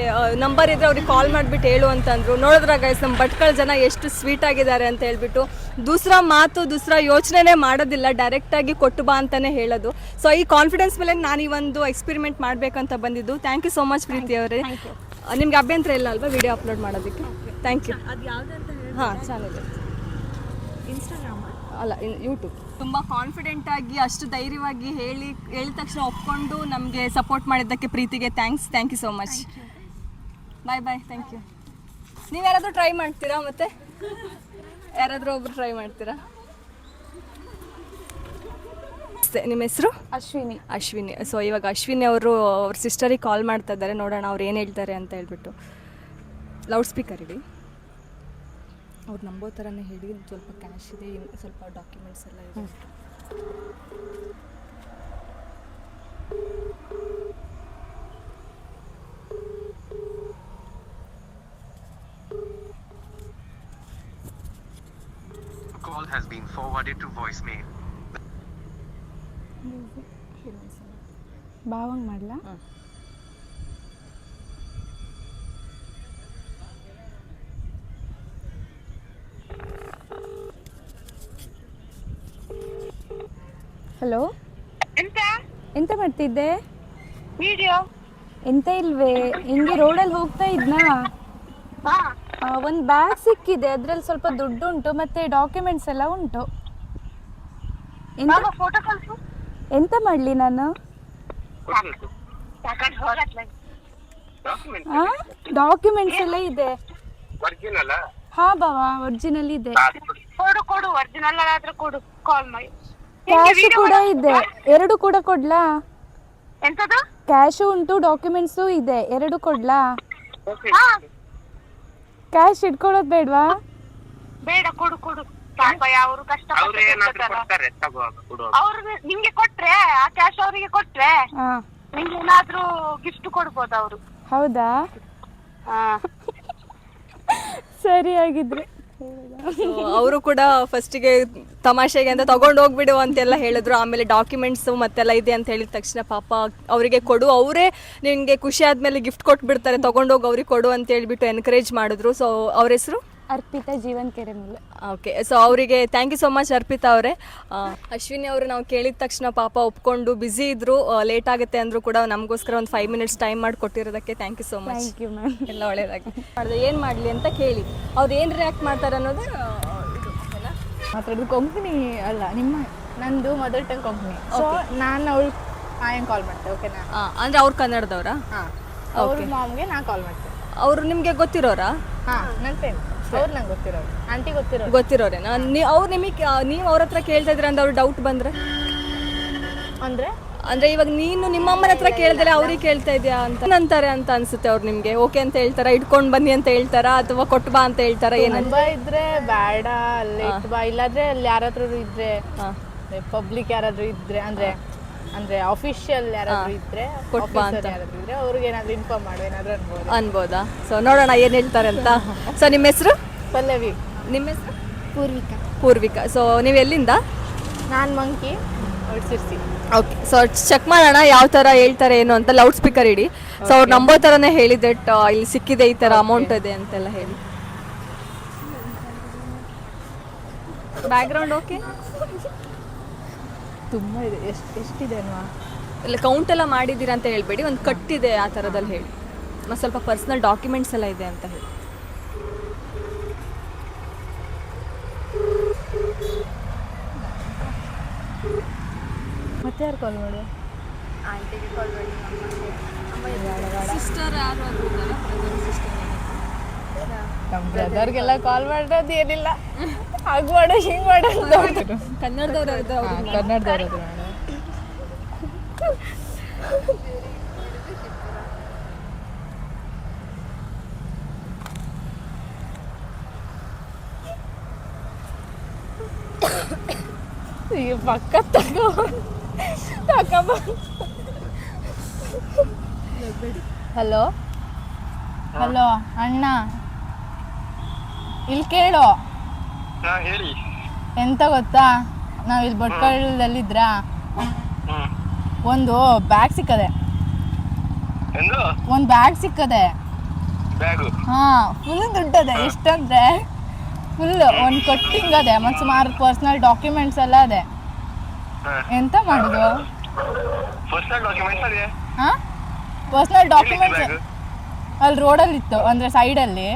ನಂಬರ್ ಇದ್ರೆ ಅವ್ರಿಗೆ ಕಾಲ್ ಮಾಡಿಬಿಟ್ಟು ಹೇಳು ಅಂತಂದರು. ನೋಡಿದ್ರ ಗೈಸ್, ನಮ್ಮ ಭಟ್ಕಳ ಜನ ಎಷ್ಟು ಸ್ವೀಟ್ ಆಗಿದ್ದಾರೆ ಅಂತ ಹೇಳ್ಬಿಟ್ಟು ದೂಸರಾ ಯೋಚನೆ ಮಾಡೋದಿಲ್ಲ, ಡೈರೆಕ್ಟಾಗಿ ಕೊಟ್ಟು ಬಾ ಅಂತಲೇ ಹೇಳೋದು. ಸೊ ಈ ಕಾನ್ಫಿಡೆನ್ಸ್ ಮೇಲೆ ನಾನು ಈ ಒಂದು ಎಕ್ಸ್ಪೆರಿಮೆಂಟ್ ಮಾಡಬೇಕಂತ ಬಂದಿದ್ದು. Thank you so much Preethi ಅವರೇ. ನಿಮ್ಗೆ ಅಭ್ಯಂತರ ಇಲ್ಲ ಅಲ್ವಾ ವಿಡಿಯೋ ಅಪ್ಲೋಡ್ ಮಾಡೋದಕ್ಕೆ? Thank you. ಅದು ಯಾವುದಂತ ಹೇಳಿ? ಹಾಂ, ಚಾನಲ್ ಇನ್ಸ್ಟಾಗ್ರಾಮ್ ಅಲ್ಲ, ಯೂಟ್ಯೂಬ್. ತುಂಬ ಕಾನ್ಫಿಡೆಂಟಾಗಿ ಅಷ್ಟು ಧೈರ್ಯವಾಗಿ ಹೇಳಿದ ತಕ್ಷಣ ಒಪ್ಕೊಂಡು ನಮಗೆ ಸಪೋರ್ಟ್ ಮಾಡಿದ್ದಕ್ಕೆ ಪ್ರೀತಿಗೆ thank you so much. Bye. Thank you. ನೀವು ಯಾರಾದರೂ ಟ್ರೈ ಮಾಡ್ತೀರಾ? ಮತ್ತೆ ಯಾರಾದರೂ ಒಬ್ರು ಟ್ರೈ ಮಾಡ್ತೀರಾ? ನಿಮ್ಮ ಹೆಸರು? ಅಶ್ವಿನಿ. ಸೊ ಇವಾಗ ಅಶ್ವಿನಿ ಅವರು ಅವ್ರ ಸಿಸ್ಟರಿಗೆ ಕಾಲ್ ಮಾಡ್ತಾ ಇದ್ದಾರೆ. ನೋಡೋಣ ಅವ್ರು ಏನು ಹೇಳ್ತಾರೆ ಅಂತ ಹೇಳ್ಬಿಟ್ಟು. ಲೌಡ್ ಸ್ಪೀಕರ್ ಇಡಿ. ಅವ್ರು ನಂಬೋ ಥರನೇ ಹೇಳಿ, ಸ್ವಲ್ಪ ಕ್ಯಾಶ್ ಇದೆ, ಸ್ವಲ್ಪ ಡಾಕ್ಯುಮೆಂಟ್ಸ್ ಎಲ್ಲ ಇದೆ. Call has been forwarded to voicemail. ಭಾವಂಗ್ ಮಾಡ್ಲಾ? ಹಲೋ, ಎಂತ ಮಾಡ್ತಿದ್ದೆ? ವಿಡಿಯೋ. ಎಂತ ಇಲ್ವೇ, ಹಿಂಗೆ ರೋಡಲ್ಲಿ ಹೋಗ್ತಾ ಇದ್ನಾ, ಒಂದು ಬ್ಯಾಗ್ ಸಿಕ್ಕಿದೆ, ಅದ್ರಲ್ಲಿ ಸ್ವಲ್ಪ ದುಡ್ಡು ಉಂಟು ಮತ್ತೆ ಡಾಕ್ಯುಮೆಂಟ್ಸ್ ಎಲ್ಲ ಉಂಟು. ಫೋಟೋ ಕಳಿಸು. ಎಂತ ಮಾಡಲಿ ನಾನು? ಡಾಕ್ಯುಮೆಂಟ್ಸ್ ಎಲ್ಲ ಇದೆ. ಒರಿಜಿನಲ್? ಹಾ ಬಾವಾ, ಒರಿಜಿನಲ್ ಇದೆ. ಕೊಡು, ಒರಿಜಿನಲ್ ಆದ್ರೆ ಕೊಡು, ಕಾಲ್ ಮಾಡಿ. ಕ್ಯಾಶ್ ಕೂಡ ಇದೆ, ಎರಡು ಕೂಡ ಕೊಡ್ಲಾ? ಎಂತದು? ಕ್ಯಾಶು ಉಂಟು, ಡಾಕ್ಯುಮೆಂಟ್ಸು ಇದೆ, ಎರಡು ಕೊಡ್ಲಾ? ಕ್ಯಾಶ್ ಇಟ್ಕೊಳ್ಳೋದು ಬೇಡವಾ? ಬೇಡ, ಕೊಡು. ಪಾಪ ಅವರು ಅವ್ರು ನಿಮ್ಗೆ ಕೊಟ್ರೆ, ಆ ಕ್ಯಾಶ್ ಅವರಿಗೆ ಕೊಟ್ರೆ ನಿಮ್ಗೆ ಏನಾದ್ರೂ ಗಿಫ್ಟ್ ಕೊಡ್ಬೋದು ಅವರು. ಹೌದಾ? ಸರಿ ಆಗಿದ್ರೆ. ಅವರು ಕೂಡ ಫಸ್ಟಿಗೆ ತಮಾಷೆಗೆ ಅಂತ ತಗೊಂಡು ಹೋಗ್ಬಿಡು ಅಂತೆಲ್ಲ ಹೇಳಿದ್ರು. ಆಮೇಲೆ ಡಾಕ್ಯುಮೆಂಟ್ಸು ಮತ್ತೆಲ್ಲ ಇದೆ ಅಂತ ಹೇಳಿದ ತಕ್ಷಣ ಪಾಪ ಅವರಿಗೆ ಕೊಡು, ಅವರೇ ನಿನಗೆ ಖುಷಿ ಆದಮೇಲೆ ಗಿಫ್ಟ್ ಕೊಟ್ಬಿಡ್ತಾರೆ, ತೊಗೊಂಡೋಗಿ ಅವ್ರಿಗೆ ಕೊಡು ಅಂತ ಹೇಳ್ಬಿಟ್ಟು ಎನ್ಕರೇಜ್ ಮಾಡಿದ್ರು. ಸೊ ಅವ್ರ ಹೆಸರು? ಅರ್ಪಿತಾ, ಜೀವನ್ ಕೆರೆಮೂಲೆ. ಓಕೆ. ಸೊ ಅವರಿಗೆ thank you so much Arpitha ಅವರೇ. ಅಶ್ವಿನಿ ಅವರು ನಾವು ಕೇಳಿದ ತಕ್ಷಣ ಪಾಪ ಒಪ್ಕೊಂಡು ಬ್ಯುಸಿ ಇದ್ರು, ಲೇಟ್ ಆಗುತ್ತೆ ಅಂದರೂ ಕೂಡ ನಮಗೋಸ್ಕರ ಒಂದು 5 ಮಿನಿಟ್ಸ್ ಟೈಮ್ ಮಾಡಿ ಕೊಟ್ಟಿರೋದಕ್ಕೆ thank you so much. Thank you ma'am. ಎಲ್ಲ ಒಳ್ಳೇದಾಗಿ ಮಾಡಿದೆ. ಏನು ಮಾಡಲಿ ಅಂತ ಕೇಳಿ ಅವ್ರು ಏನು ರಿಯಾಕ್ಟ್ ಮಾಡ್ತಾರೆ ಅನ್ನೋದು ಮಾತಾಡೋದು. ಕಂಪ್ನಿ ಅಲ್ಲ, ನಂದು ಮದರ್ ಟಂಗ್ ಕಂಪ್ನಿ. ಸೊ ನಾನು ಅವಳು ಕಾಲ್ ಮಾಡ್ತೆ. ಓಕೆನಾ? ಅಂದರೆ ಅವ್ರು ಕನ್ನಡದವರಾ? ಹಾಂ, ಅವ್ರ ಮಾಮ್ಗೆ ನಾನು ಕಾಲ್ ಮಾಡ್ತೇನೆ. ಅವರು ನಿಮಗೆ ಗೊತ್ತಿರೋರಾ? ಹಾಂ, ನನ್ನ ಫ್ರೆಂಡ್. ಅವ್ರು ನಂಗೆ ಗೊತ್ತಿರೋರು, ಆಂಟಿ ಗೊತ್ತಿರೋರೇನಾ? ಅವ್ರು ನಿಮಗೆ, ನೀವು ಅವ್ರ ಹತ್ರ ಕೇಳ್ತಾ ಇದ್ರೆ ಅಂದ್ರೆ ಅವ್ರು ಡೌಟ್ ಬಂದರೆ ಅಂದರೆ ಇವಾಗ ನೀನು ನಿಮ್ಮ ಅಮ್ಮನ ಹತ್ರ ಕೇಳಿದ್ರೆ ಅವ್ರಿಗೆ ಕೇಳ್ತಾ ಇದೆಯಾ ಅಂತ ಅಂತಾರೆ ಅಂತ ಅನ್ಸುತ್ತೆ. ಅವ್ರು ನಿಮಗೆ ಓಕೆ ಅಂತ ಹೇಳ್ತಾರಾ, ಇಟ್ಕೊಂಡು ಬನ್ನಿ ಅಂತ ಹೇಳ್ತಾರಾ, ಅಥವಾ ಕೊಟ್ಟು ಬಾ ಅಂತ ಹೇಳ್ತಾರಾ? ಏನಂತ ಇದ್ರೆ ಬೇಡ ಅಲ್ಲೇ ಇಟ್ಟು ಬಾ, ಇಲ್ಲಾದ್ರೆ ಅಲ್ಲಿ ಯಾರಾದ್ರೂ ಇದ್ರೆ, ಪಬ್ಲಿಕ್ ಯಾರಾದ್ರೂ ಇದ್ರೆ, ಅಂದ್ರೆ ಆಫೀಷಿಯಲ್ ಯಾರಾದ್ರೂ ಇದ್ರೆ, ಕೊಟ್ಟು ಬಾ ಅಂತ ಯಾರಾದ್ರೂ ಇದ್ರೆ ಅವ್ರಿಗೆ ಏನಾದ್ರು ಇನ್ಫಾರ್ಮ್ ಮಾಡು, ಏನಾದ್ರು ಅನ್ಬೋದಾ? ಸೊ ನೋಡೋಣ ಏನು ಹೇಳ್ತಾರೆ ಅಂತ. ಸೊ ನಿಮ್ಮ ಹೆಸರು? ಪಲ್ಲವಿ. ನಿಮ್ಮ ಹೆಸರು? ಪೂರ್ವಿಕಾ. ಸೊ ನೀವು ಎಲ್ಲಿಂದ? ನಾನು ಮಂಕಿ, ಅವ್ರು ಸಿರ್ಸಿ. ಓಕೆ ಸೊ ಚೆಕ್ ಮಾಡೋಣ ಯಾವ ಥರ ಹೇಳ್ತಾರೆ ಏನು ಅಂತ. ಲೌಡ್ ಸ್ಪೀಕರ್ ಇಡಿ. ಸೊ ಅವ್ರು ನಂಬೋ ಥರನೇ ಹೇಳಿದೆ ಇಲ್ಲಿ ಸಿಕ್ಕಿದೆ ಈ ಥರ ಅಮೌಂಟ್ ಇದೆ ಅಂತೆಲ್ಲ ಹೇಳಿ. ಬ್ಯಾಕ್ಗ್ರೌಂಡ್ ಓಕೆ ತುಂಬ ಇದೆ. ಎಷ್ಟಿದೆ ಅಲ್ವಾ? ಇಲ್ಲ ಕೌಂಟ್ ಎಲ್ಲ ಮಾಡಿದ್ದೀರಾ ಅಂತ ಹೇಳ್ಬೇಡಿ, ಒಂದು ಕಟ್ಟಿದೆ ಆ ಥರದಲ್ಲಿ ಹೇಳಿ. ಮತ್ತು ಸ್ವಲ್ಪ ಪರ್ಸ್ನಲ್ ಡಾಕ್ಯುಮೆಂಟ್ಸ್ ಎಲ್ಲ ಇದೆ ಅಂತ ಹೇಳಿ. ಮತ್ತೆ ಯಾರು ಕಾಲ್ ಮಾಡು? ಸಿಸ್ಟರ್ ಯಾರು ನಮ್ಮ ಬ್ರದರ್ಗೆಲ್ಲ ಕಾಲ್ ಮಾಡೋದು ಏನಿಲ್ಲ, ಹಾಗೆ ಮಾಡೋ ಹಿಂಗೆ ಮಾಡೋದು. ಕನ್ನಡದವ್ರು ಕನ್ನಡದವ್ರದ್ದು ಮಾಡು. ಈಗ ಪಕ್ಕ ಹಲೋ ಹಲೋ ಅಣ್ಣ, ಇಲ್ಲಿ ಕೇಳು. ಹೇಳಿ. ಎಂತ ಗೊತ್ತಾ, ನಾವಿಲ್ಲಿ ಭಟ್ಕಳದಲ್ಲಿದ್ರಾ, ಒಂದು ಬ್ಯಾಗ್ ಸಿಕ್ಕದೆ. ಒಂದು ಬ್ಯಾಗ್ ಸಿಕ್ಕದೆ. ಹಾ, ಫುಲ್ ದುಡ್ಡದೆ. ಎಷ್ಟಂದ್ರೆ ಫುಲ್ ಒಂದು ಕಟ್ಟಿಂಗ್ ಅದೆ, ಮತ್ತು ಸುಮಾರು ಪರ್ಸನಲ್ ಡಾಕ್ಯುಮೆಂಟ್ಸ್ ಎಲ್ಲ ಅದೆ. ಎಂತ ಮಾಡುದು? ಹಾ, ಪರ್ಸನಲ್ ಡಾಕ್ಯುಮೆಂಟ್ಸ್ ಅಲ್ಲಿ ರೋಡಲ್ಲಿ ಇತ್ತು, ಅಂದ್ರೆ ಸೈಡಲ್ಲಿ.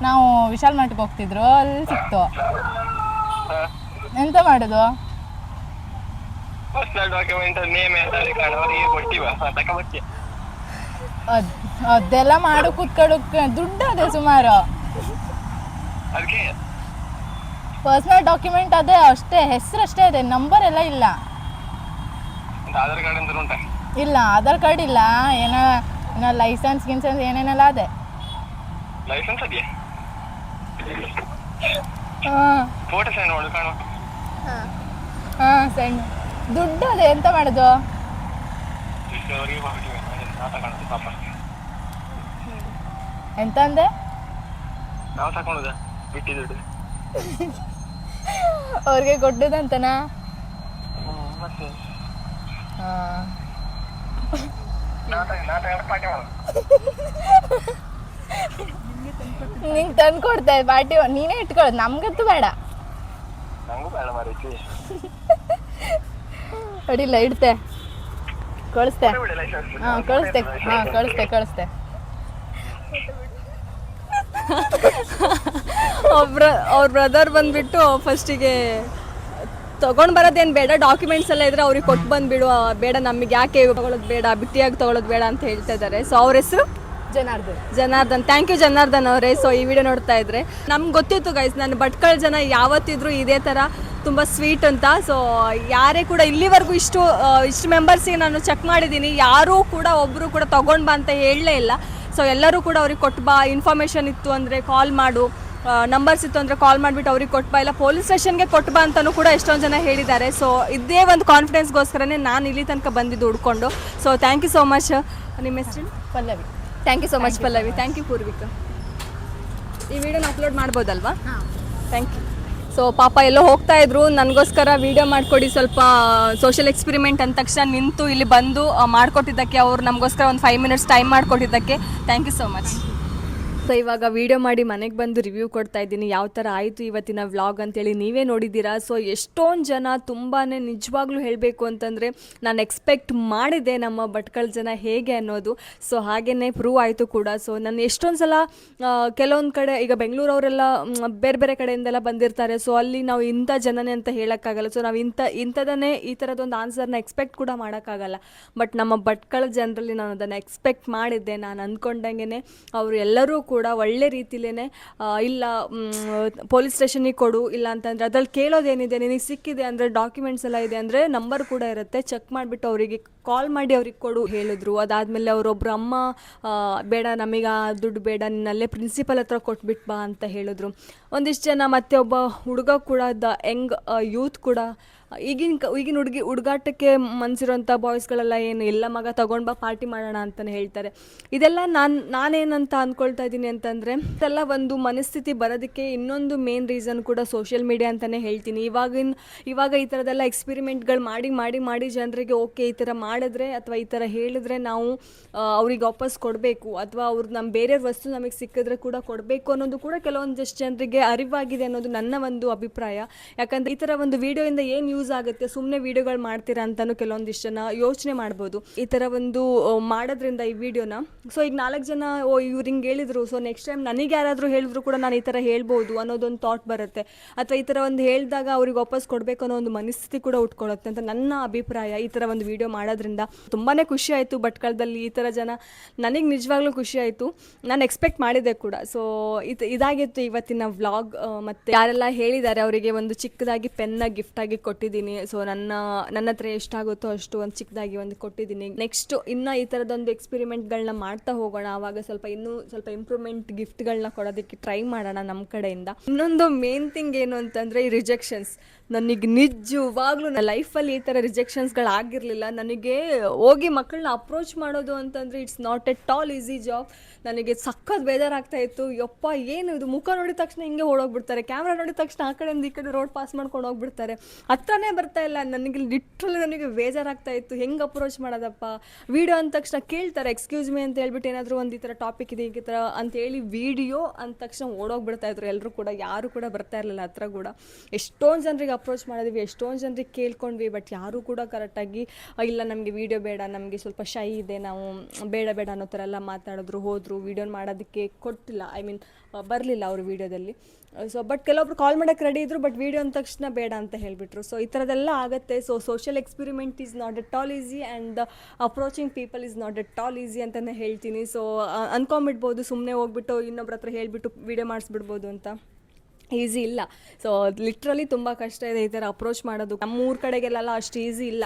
ನಾವು ವಿಶಾಲ್ ಮಠಕ್ಕೆ ಹೋಗ್ತಿದ್ರು, ಅಲ್ಲಿ ಸಿಕ್ತು. ಎಂತ ಮಾಡುದು? ಅದೆಲ್ಲ ಮಾಡು ಕೂತ್ಕೊಳ್ಳೋಕೆ ದುಡ್ಡು ಅದೇ ಸುಮಾರು. ಪರ್ಸನಲ್ ಡಾಕ್ಯುಮೆಂಟ್ ಅದೇ ಅಷ್ಟೇ, ಹೆಸರಷ್ಟೇ ಇದೆ, ನಂಬರ್ ಎಲ್ಲ ಇಲ್ಲ. ಇಲ್ಲ ಆಧಾರ್ ಕಾರ್ಡ್ ಇಲ್ಲ, ಏನೋ ಲೈಸೆನ್ಸ್ ಗಿನ್ಸೆನ್ಸ್ ಏನೇನೆಲ್ಲ ಅದೇ. ಹಾ ಸಣ್ಣ ದುಡ್ಡು ಅದೇ, ಎಂತ ಮಾಡುದು? ಎಂತಂದೆ? ಅವ್ರಿಗೆ ಕೊಟ್ಟದಂತನಾ? ನಿಂಗೆ ತಂದು ಕೊಡ್ತಾ ಪಾರ್ಟಿ, ನೀನೇ ಇಟ್ಕೊಳ್ಳೋದು, ನಮ್ಗಂತೂ ಬೇಡ. ಅಡಿಲ್ಲ, ಇಡ್ತೆ, ಕಳಿಸ್ತೆ. ಹಾಂ ಕಳಿಸ್ತೆ, ಹಾಂ ಕಳಿಸ್ತೆ. ಅವ್ರ ಬ್ರದರ್ ಬಂದ್ಬಿಟ್ಟು ಫಸ್ಟಿಗೆ ತೊಗೊಂಡು ಬರೋದೇನು ಬೇಡ, ಡಾಕ್ಯುಮೆಂಟ್ಸ್ ಎಲ್ಲ ಇದ್ರೆ ಅವ್ರಿಗೆ ಕೊಟ್ಟು ಬಂದುಬಿಡು, ಬೇಡ ನಮಗೆ ಯಾಕೆ ತೊಗೊಳೋದು ಬೇಡ, ಬಿಟ್ಟಿಯಾಗಿ ತೊಗೊಳೋದು ಬೇಡ ಅಂತ ಹೇಳ್ತಾ ಇದ್ದಾರೆ. ಸೊ ಅವ್ರ ಹೆಸರು ಜನಾರ್ದನ್. ಥ್ಯಾಂಕ್ ಯು ಜನಾರ್ದನ್ ಅವರೇ. ಸೊ ಈ ವಿಡಿಯೋ ನೋಡ್ತಾ ಇದ್ರೆ ನಮ್ಗೆ ಗೊತ್ತಿತ್ತು ಗೈಸ್, ನಾನು ಭಟ್ಕಳ ಜನ ಯಾವತ್ತಿದ್ರು ಇದೇ ಥರ ತುಂಬ ಸ್ವೀಟ್ ಅಂತ. ಸೊ ಯಾರೇ ಕೂಡ ಇಲ್ಲಿವರೆಗೂ ಇಷ್ಟು ಮೆಂಬರ್ಸಿಗೆ ನಾನು ಚೆಕ್ ಮಾಡಿದ್ದೀನಿ, ಯಾರೂ ಕೂಡ ಒಬ್ಬರು ಕೂಡ ತೊಗೊಂಡು ಬಾ ಅಂತ ಹೇಳಲೇ ಇಲ್ಲ. ಸೊ ಎಲ್ಲರೂ ಕೂಡ ಅವ್ರಿಗೆ ಕೊಟ್ಟು ಬಾ, ಇನ್ಫಾರ್ಮೇಷನ್ ಇತ್ತು ಅಂದರೆ ಕಾಲ್ ಮಾಡು, ನಂಬರ್ಸ್ ಇತ್ತು ಅಂದರೆ ಕಾಲ್ ಮಾಡಿಬಿಟ್ಟು ಅವ್ರಿಗೆ ಕೊಟ್ಟು ಬಾ, ಇಲ್ಲ ಪೊಲೀಸ್ ಸ್ಟೇಷನ್ಗೆ ಕೊಟ್ಟು ಬಾ ಅಂತಲೂ ಕೂಡ ಎಷ್ಟೊಂದು ಜನ ಹೇಳಿದ್ದಾರೆ. ಸೊ ಇದೇ ಒಂದು ಕಾನ್ಫಿಡೆನ್ಸ್ಗೋಸ್ಕರನೇ ನಾನು ಇಲ್ಲಿ ತನಕ ಬಂದಿದ್ದು ಹುಡ್ಕೊಂಡು. So thank you so much. ನಿಮ್ಮ ಹೆಸರು? Pallavi. Thank you so much Pallavi. Thank you Poorvika. ಈ ವಿಡಿಯೋನ ಅಪ್ಲೋಡ್ ಮಾಡ್ಬೋದಲ್ವಾ? Thank you. ಸೊ ಪಾಪ ಎಲ್ಲೋ ಹೋಗ್ತಾ ಇದ್ರು, ನನಗೋಸ್ಕರ ವಿಡಿಯೋ ಮಾಡಿಕೊಡಿ ಸ್ವಲ್ಪ, ಸೋಷಿಯಲ್ ಎಕ್ಸ್ಪೆರಿಮೆಂಟ್ ಅಂದ ತಕ್ಷಣ ನಿಂತು ಇಲ್ಲಿ ಬಂದು ಮಾಡಿಕೊಟ್ಟಿದ್ದಕ್ಕೆ, ಅವ್ರು ನಮಗೋಸ್ಕರ ಒಂದು 5 ಮಿನಿಟ್ಸ್ ಟೈಮ್ ಮಾಡಿಕೊಟ್ಟಿದ್ದಕ್ಕೆ thank you so much. So ಇವಾಗ ವೀಡಿಯೋ ಮಾಡಿ ಮನೆಗೆ ಬಂದು ರಿವ್ಯೂ ಕೊಡ್ತಾ ಇದ್ದೀನಿ, ಯಾವ ಥರ ಆಯಿತು ಇವತ್ತಿನ ವ್ಲಾಗ್ ಅಂತೇಳಿ ನೀವೇ ನೋಡಿದ್ದೀರಾ. ಸೊ ಎಷ್ಟೊಂದು ಜನ ತುಂಬಾ ನಿಜವಾಗ್ಲೂ ಹೇಳಬೇಕು ಅಂತಂದರೆ ನಾನು ಎಕ್ಸ್ಪೆಕ್ಟ್ ಮಾಡಿದೆ ನಮ್ಮ ಭಟ್ಕಳ ಜನ ಹೇಗೆ ಅನ್ನೋದು. ಸೊ ಹಾಗೆಯೇ ಪ್ರೂವ್ ಆಯಿತು ಕೂಡ. ಸೊ ನಾನು ಎಷ್ಟೊಂದು ಸಲ ಕೆಲವೊಂದು ಕಡೆ ಈಗ ಬೆಂಗಳೂರವರೆಲ್ಲ ಬೇರೆ ಬೇರೆ ಕಡೆಯಿಂದೆಲ್ಲ ಬಂದಿರ್ತಾರೆ. ಸೊ ಅಲ್ಲಿ ನಾವು ಇಂಥ ಜನನೇ ಅಂತ ಹೇಳೋಕ್ಕಾಗಲ್ಲ. ಸೊ ನಾವು ಇಂಥದನ್ನೇ ಈ ಥರದೊಂದು ಆನ್ಸರ್ನ ಎಕ್ಸ್ಪೆಕ್ಟ್ ಕೂಡ ಮಾಡೋಕ್ಕಾಗಲ್ಲ. ಬಟ್ ನಮ್ಮ ಭಟ್ಕಳ ಜನರಲ್ಲಿ ನಾನು ಅದನ್ನು ಎಕ್ಸ್ಪೆಕ್ಟ್ ಮಾಡಿದ್ದೆ. ನಾನು ಅಂದ್ಕೊಂಡಂಗೆ ಅವರು ಎಲ್ಲರೂ ಕೂಡ ಒಳ್ಳೆ ರೀತಿಲೇ ಇಲ್ಲ ಪೊಲೀಸ್ ಸ್ಟೇಷನಿಗೆ ಕೊಡು, ಇಲ್ಲ ಅಂತಂದರೆ ಅದ್ರಲ್ಲಿ ಕೇಳೋದೇನಿದೆ, ನಿನಗೆ ಸಿಕ್ಕಿದೆ ಅಂದರೆ ಡಾಕ್ಯುಮೆಂಟ್ಸ್ ಎಲ್ಲ ಇದೆ ಅಂದರೆ ನಂಬರ್ ಕೂಡ ಇರುತ್ತೆ, ಚೆಕ್ ಮಾಡಿಬಿಟ್ಟು ಅವರಿಗೆ ಕಾಲ್ ಮಾಡಿ ಅವ್ರಿಗೆ ಕೊಡು ಹೇಳಿದ್ರು. ಅದಾದಮೇಲೆ ಅವರೊಬ್ಬರು ಅಮ್ಮ ಬೇಡ ನಮಗೆ ಆ ದುಡ್ಡು ಬೇಡ, ನಿನ್ನಲ್ಲೇ ಪ್ರಿನ್ಸಿಪಲ್ ಹತ್ರ ಕೊಟ್ಬಿಟ್ಟು ಬಾ ಅಂತ ಹೇಳಿದ್ರು. ಒಂದಿಷ್ಟು ಜನ ಮತ್ತೆ ಒಬ್ಬ ಹುಡುಗ ಕೂಡ ಯಂಗ್ ಯೂತ್ ಕೂಡ ಈಗಿನ ಹುಡುಗಾಟಕ್ಕೆ ಮನ್ಸಿರೋಂಥ ಬಾಯ್ಸ್ಗಳೆಲ್ಲ ಏನು ಎಲ್ಲ ಮಗ ತಗೊಂಡು ಬಾ ಪಾರ್ಟಿ ಮಾಡೋಣ ಅಂತಲೇ ಹೇಳ್ತಾರೆ. ಇದೆಲ್ಲ ನಾನೇನಂತ ಅಂದ್ಕೊಳ್ತಾ ಇದ್ದೀನಿ ಅಂತಂದರೆ, ಇದೆಲ್ಲ ಒಂದು ಮನಸ್ಥಿತಿ ಬರೋದಕ್ಕೆ ಇನ್ನೊಂದು ಮೇನ್ ರೀಸನ್ ಕೂಡ ಸೋಷಿಯಲ್ ಮೀಡಿಯಾ ಅಂತಲೇ ಹೇಳ್ತೀನಿ. ಇವಾಗ ಈ ಥರದ್ದೆಲ್ಲ ಎಕ್ಸ್ಪೆರಿಮೆಂಟ್ಗಳು ಮಾಡಿ ಜನರಿಗೆ ಓಕೆ ಈ ಥರ ಮಾಡಿದ್ರೆ ಅಥವಾ ಈ ಥರ ಹೇಳಿದ್ರೆ ನಾವು ಅವ್ರಿಗೆ ವಾಪಸ್ ಕೊಡಬೇಕು, ಅಥವಾ ಅವ್ರು ನಮ್ಮ ಬೇರೆ ವಸ್ತು ನಮಗೆ ಸಿಕ್ಕಿದ್ರೆ ಕೂಡ ಕೊಡಬೇಕು ಅನ್ನೋದು ಕೂಡ ಕೆಲವೊಂದಿಷ್ಟು ಜನರಿಗೆ ಅರಿವಾಗಿದೆ ಅನ್ನೋದು ನನ್ನ ಒಂದು ಅಭಿಪ್ರಾಯ. ಯಾಕಂದರೆ ಈ ಥರ ಒಂದು ವಿಡಿಯೋಯಿಂದ ಏನು ಯೂಸ್ ಆಗುತ್ತೆ, ಸುಮ್ಮನೆ ವೀಡಿಯೋಗಳು ಮಾಡ್ತೀರಾ ಅಂತಲೂ ಕೆಲವೊಂದಿಷ್ಟು ಜನ ಯೋಚನೆ ಮಾಡ್ಬೋದು ಈ ಥರ ಒಂದು ಮಾಡೋದ್ರಿಂದ ಈ ವಿಡಿಯೋನ. ಸೊ ಈಗ 4 ಜನ ಇವ್ರು ಹಿಂಗೆ ಹೇಳಿದ್ರು, ಸೊ ನೆಕ್ಸ್ಟ್ ಟೈಮ್ ನನಗೆ ಯಾರಾದರೂ ಹೇಳಿದ್ರು ಕೂಡ ನಾನು ಈ ಥರ ಹೇಳ್ಬೋದು ಅನ್ನೋದೊಂದು ಥಾಟ್ ಬರುತ್ತೆ, ಅಥವಾ ಈ ಥರ ಒಂದು ಹೇಳಿದಾಗ ಅವ್ರಿಗೆ ವಾಪಸ್ ಕೊಡಬೇಕು ಅನ್ನೋ ಒಂದು ಮನಸ್ಥಿತಿ ಕೂಡ ಉಟ್ಕೊಳ್ಳುತ್ತೆ ಅಂತ ನನ್ನ ಅಭಿಪ್ರಾಯ. ಈ ಥರ ಒಂದು ವಿಡಿಯೋ ಮಾಡೋದ್ರಿಂದ ತುಂಬಾ ಖುಷಿ ಆಯಿತು ಭಟ್ಕಳದಲ್ಲಿ ಈ ಥರ ಜನ, ನನಗೆ ನಿಜವಾಗ್ಲೂ ಖುಷಿ ಆಯಿತು, ನಾನು ಎಕ್ಸ್ಪೆಕ್ಟ್ ಮಾಡಿದ್ದೆ ಕೂಡ. ಸೊ ಇದಾಗಿತ್ತು ಇವತ್ತಿನ ವ್ಲಾಗ್. ಮತ್ತು ಯಾರೆಲ್ಲ ಹೇಳಿದ್ದಾರೆ ಅವರಿಗೆ ಒಂದು ಚಿಕ್ಕದಾಗಿ ಪೆನ್ನ ಗಿಫ್ಟಾಗಿ ಕೊಟ್ಟಿದ್ದೀನಿ. ಸೊ ನನ್ನ ಹತ್ರ ಎಷ್ಟಾಗುತ್ತೋ ಅಷ್ಟು ಒಂದು ಚಿಕ್ಕದಾಗಿ ಒಂದು ಕೊಟ್ಟಿದ್ದೀನಿ. ನೆಕ್ಸ್ಟ್ ಇನ್ನು ಈ ಥರದೊಂದು ಎಕ್ಸ್ಪೆರಿಮೆಂಟ್ಗಳನ್ನ ಮಾಡ್ತಾ ಹೋಗೋಣ. ಆವಾಗ ಇನ್ನೂ ಸ್ವಲ್ಪ ಇಂಪ್ರೂವ್ಮೆಂಟ್ ಗಿಫ್ಟ್ಗಳನ್ನ ಕೊಡೋದಕ್ಕೆ ಟ್ರೈ ಮಾಡೋಣ ನಮ್ಮ ಕಡೆಯಿಂದ. ಇನ್ನೊಂದು ಮೇನ್ ಥಿಂಗ್ ಏನು ಅಂತಂದರೆ ಈ ರಿಜೆಕ್ಷನ್ಸ್. ನನಗೆ ನಿಜವಾಗ್ಲೂ ನನ್ನ ಲೈಫಲ್ಲಿ ಈ ಥರ ರಿಜೆಕ್ಷನ್ಸ್ಗಳಾಗಿರಲಿಲ್ಲ. ನನಗೆ ಹೋಗಿ ಮಕ್ಕಳನ್ನ ಅಪ್ರೋಚ್ ಮಾಡೋದು ಅಂತಂದರೆ it's not at all easy job. ನನಗೆ ಸಖತ್ ಬೇಜಾರಾಗ್ತಾ ಇತ್ತು. ಯಪ್ಪ ಏನು ಇದು, ಮುಖ ನೋಡಿದ ತಕ್ಷಣ ಹಿಂಗೆ ಓಡೋಗ್ಬಿಡ್ತಾರೆ, ಕ್ಯಾಮ್ರಾ ನೋಡಿದ ತಕ್ಷಣ ಆ ಕಡೆಯಿಂದ ಈ ಕಡೆ ರೋಡ್ ಪಾಸ್ ಮಾಡ್ಕೊಂಡು ಹೋಗ್ಬಿಡ್ತಾರೆ, ಹತ್ರನೇ ಬರ್ತಾ ಇಲ್ಲ. ನನಗೆ ಬೇಜಾರಾಗ್ತಾ ಇತ್ತು, ಹೆಂಗೆ ಅಪ್ರೋಚ್ ಮಾಡೋದಪ್ಪ. ವೀಡಿಯೋ ಅಂದ ತಕ್ಷಣ ಕೇಳ್ತಾರೆ ಎಕ್ಸ್ಕ್ಯೂಸ್ ಮೀ ಅಂತ ಹೇಳ್ಬಿಟ್ಟು, ಏನಾದರೂ ಒಂದು ಈ ಥರ ಟಾಪಿಕ್ ಇದೆ ಈ ಥರ ಅಂತೇಳಿ ವೀಡಿಯೋ ಅಂದ ತಕ್ಷಣ ಓಡೋಗ್ಬಿಡ್ತಾ ಇದ್ರು ಎಲ್ಲರೂ ಕೂಡ, ಯಾರು ಕೂಡ ಬರ್ತಾ ಇರಲಿಲ್ಲ ಹತ್ರ ಕೂಡ. ಎಷ್ಟೊಂದು ಜನರಿಗೆ ಅಪ್ರೋಚ್ ಮಾಡಿದ್ವಿ, ಎಷ್ಟೊಂದು ಜನರಿಗೆ ಕೇಳ್ಕೊಂಡ್ವಿ, ಬಟ್ ಯಾರೂ ಕೂಡ ಕರೆಕ್ಟಾಗಿ ಇಲ್ಲ ನಮಗೆ ವೀಡಿಯೋ ಬೇಡ, ನಮಗೆ ಸ್ವಲ್ಪ ಶೈ ಇದೆ, ನಾವು ಬೇಡ ಅನ್ನೋ ಥರ ಎಲ್ಲ ಮಾತಾಡಿದ್ರು, ಹೋದರು. ವೀಡಿಯೋ ಮಾಡೋದಕ್ಕೆ ಕೊಟ್ಟಿಲ್ಲ, ಬರಲಿಲ್ಲ ಅವರು ವೀಡಿಯೋದಲ್ಲಿ. ಸೊ ಬಟ್ ಕೆಲವೊಬ್ರು ಕಾಲ್ ಮಾಡೋಕ್ಕೆ ರೆಡಿ ಇದ್ದರು, ಬಟ್ ವೀಡಿಯೋ ಅಂದ ತಕ್ಷಣ ಬೇಡ ಅಂತ ಹೇಳಿಬಿಟ್ರು. ಸೊ ಈ ಥರದ್ದೆಲ್ಲ ಆಗುತ್ತೆ. So social experiment is not at all easy and approaching people is not at all easy ಅಂತಲೇ ಹೇಳ್ತೀನಿ. ಸೊ ಅಂದ್ಕೊಂಬಿಡ್ಬೋದು ಸುಮ್ಮನೆ ಹೋಗ್ಬಿಟ್ಟು ಇನ್ನೊಬ್ರ ಹತ್ರ ಹೇಳಿಬಿಟ್ಟು ವೀಡಿಯೋ ಮಾಡಿಸ್ಬಿಡ್ಬೋದು ಅಂತ. ಈಸಿ ಇಲ್ಲ. ಸೊ ಲಿಟ್ರಲಿ ತುಂಬ ಕಷ್ಟ ಇದೆ ಈ ಥರ ಅಪ್ರೋಚ್ ಮಾಡೋದು. ನಮ್ಮೂರ ಕಡೆಗೆಲ್ಲ ಅಷ್ಟು ಈಸಿ ಇಲ್ಲ.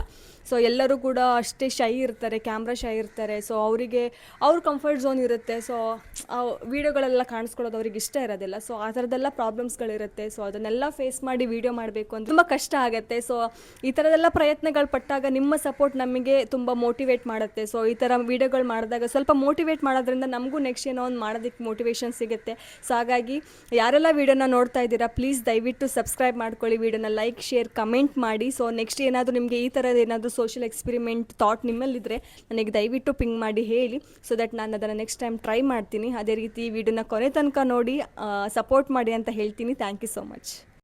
ಸೊ ಎಲ್ಲರೂ ಕೂಡ ಅಷ್ಟೇ ಶೈ ಇರ್ತಾರೆ, ಕ್ಯಾಮ್ರಾ ಶೈ ಇರ್ತಾರೆ. ಸೊ ಅವರಿಗೆ ಅವ್ರ ಕಂಫರ್ಟ್ ಝೋನ್ ಇರುತ್ತೆ. ಸೊ ವೀಡಿಯೋಗಳೆಲ್ಲ ಕಾಣಿಸ್ಕೊಳ್ಳೋದು ಅವ್ರಿಗೆ ಇಷ್ಟ ಇರೋದಿಲ್ಲ. ಸೊ ಆ ಥರದ್ದೆಲ್ಲ ಪ್ರಾಬ್ಲಮ್ಸ್ಗಳಿರುತ್ತೆ. ಸೊ ಅದನ್ನೆಲ್ಲ ಫೇಸ್ ಮಾಡಿ ವೀಡಿಯೋ ಮಾಡಬೇಕು ಅಂತ ತುಂಬ ಕಷ್ಟ ಆಗುತ್ತೆ. ಸೊ ಈ ಥರದ್ದೆಲ್ಲ ಪ್ರಯತ್ನಗಳು ಪಟ್ಟಾಗ ನಿಮ್ಮ ಸಪೋರ್ಟ್ ನಮಗೆ ತುಂಬ ಮೋಟಿವೇಟ್ ಮಾಡುತ್ತೆ. ಸೊ ಈ ಥರ ವೀಡಿಯೋಗಳು ಮಾಡಿದಾಗ ಸ್ವಲ್ಪ ಮೋಟಿವೇಟ್ ಮಾಡೋದ್ರಿಂದ ನಮಗೂ ನೆಕ್ಸ್ಟ್ ಏನೋ ಒಂದು ಮಾಡೋದಕ್ಕೆ ಮೋಟಿವೇಶನ್ ಸಿಗುತ್ತೆ. ಸೊ ಹಾಗಾಗಿ ಯಾರೆಲ್ಲ ವೀಡಿಯೋನ ನೋಡ್ತಾ ಇದ್ದೀರಾ ಪ್ಲೀಸ್ ದಯವಿಟ್ಟು ಸಬ್ಸ್ಕ್ರೈಬ್ ಮಾಡ್ಕೊಳ್ಳಿ, ವೀಡಿಯೋನ ಲೈಕ್ ಶೇರ್ ಕಮೆಂಟ್ ಮಾಡಿ. ಸೊ ನೆಕ್ಸ್ಟ್ ಏನಾದರೂ ನಿಮಗೆ ಈ ಥರದ್ದು ಏನಾದರೂ ಸೋಷಿಯಲ್ ಎಕ್ಸ್ಪೆರಿಮೆಂಟ್ ಥಾಟ್ ನಿಮ್ಮಲ್ಲಿದ್ದರೆ ನನಗೆ ದಯವಿಟ್ಟು ಪಿಂಗ್ ಮಾಡಿ ಹೇಳಿ, ಸೊ ದಟ್ ನಾನು ಅದನ್ನು ನೆಕ್ಸ್ಟ್ ಟೈಮ್ ಟ್ರೈ ಮಾಡ್ತೀನಿ. ಅದೇ ರೀತಿ ವಿಡಿಯೋನ ಕೊನೆ ತನಕ ನೋಡಿ ಸಪೋರ್ಟ್ ಮಾಡಿ ಅಂತ ಹೇಳ್ತೀನಿ. Thank you so much.